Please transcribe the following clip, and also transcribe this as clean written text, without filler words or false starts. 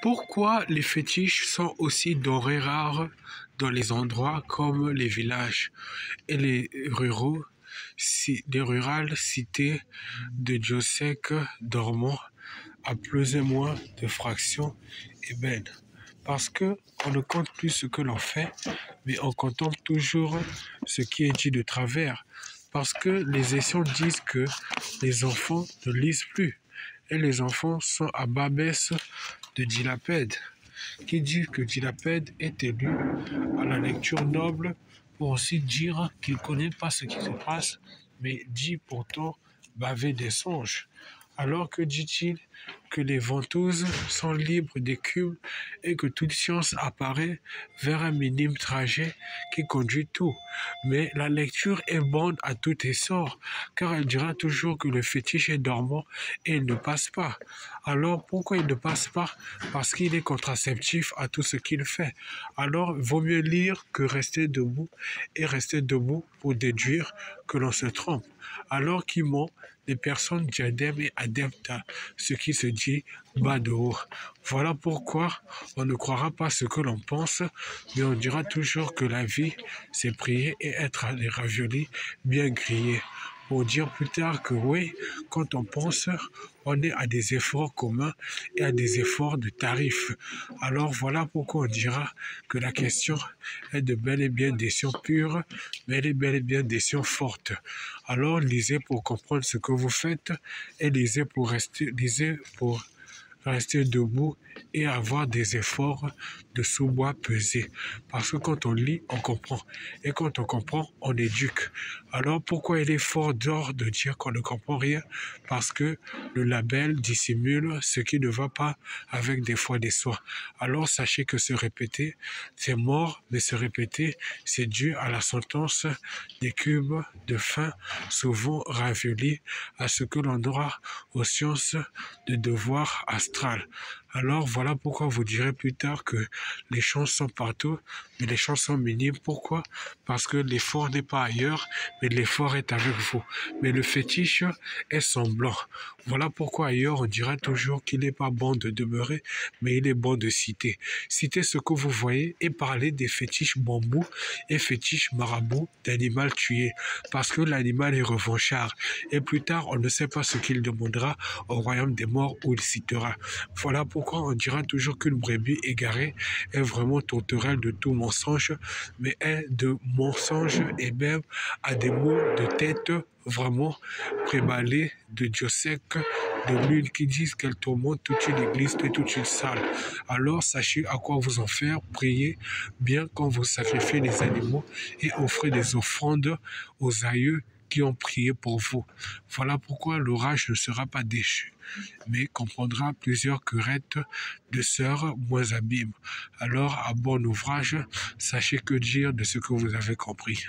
Pourquoi les fétiches sont aussi denrées rares dans les endroits comme les villages et les rurales cités de Diossec dormant à plus et moins de fractions ébènes? Parce que on ne compte plus ce que l'on fait, mais on contemple toujours ce qui est dit de travers. Parce que les anciens disent que les enfants ne lisent plus et les enfants sont à bas baisse de Dilapède, qui dit que Dilapède est élu à la lecture noble pour aussi dire qu'il ne connaît pas ce qui se passe, mais dit pourtant baver des songes. Alors que dit-il que les ventouses sont libres d'écume et que toute science apparaît vers un minime trajet qui conduit tout. Mais la lecture est bonne à tout essor, car elle dira toujours que le fétiche est dormant et il ne passe pas. Alors pourquoi il ne passe pas? Parce qu'il est contraceptif à tout ce qu'il fait. Alors vaut mieux lire que rester debout, et rester debout pour déduire que l'on se trompe. Alors qu'il ment les personnes diadèmes et adeptes à ce qui se dit bas de haut. Voilà pourquoi on ne croira pas ce que l'on pense, mais on dira toujours que la vie, c'est prier et être à des raviolis bien grillés. Pour dire plus tard que oui, quand on pense, on est à des efforts communs et à des efforts de tarifs. Alors voilà pourquoi on dira que la question est de bel et bien des sciences pures, mais elle est bel et bien des sciences fortes. Alors lisez pour comprendre ce que vous faites et lisez pour rester debout et avoir des efforts de sous-bois pesés. Parce que quand on lit, on comprend. Et quand on comprend, on éduque. Alors pourquoi il est fort d'or de dire qu'on ne comprend rien? Parce que le label dissimule ce qui ne va pas avec des fois des soins. Alors sachez que se répéter, c'est mort, mais se répéter, c'est dû à la sentence des cubes de faim, souvent raviolis à ce que l'on aura aux sciences de devoir astral. Alors voilà pourquoi vous direz plus tard que les chances sont partout, mais les chances sont minimes. Pourquoi? Parce que l'effort n'est pas ailleurs, mais l'effort est avec vous. Mais le fétiche est semblant. Voilà pourquoi ailleurs on dira toujours qu'il n'est pas bon de demeurer, mais il est bon de citer. Citez ce que vous voyez et parlez des fétiches bambou et fétiches marabout d'animal tué. Parce que l'animal est revanchard. Et plus tard, on ne sait pas ce qu'il demandera au royaume des morts où il citera. Voilà pourquoi on dira toujours qu'une brebis égarée est vraiment tourterelle de tout mensonge, mais est de mensonge et même à des mots de tête vraiment prébalés de Diossec, de lune qui disent qu'elle tourmente toute une église et toute une salle. Alors sachez à quoi vous en faire, priez bien quand vous sacrifiez les animaux et offrez des offrandes aux aïeux qui ont prié pour vous. Voilà pourquoi l'orage ne sera pas déchu, mais comprendra plusieurs querettes de sœurs moins abîmes. Alors, à bon ouvrage, sachez que dire de ce que vous avez compris.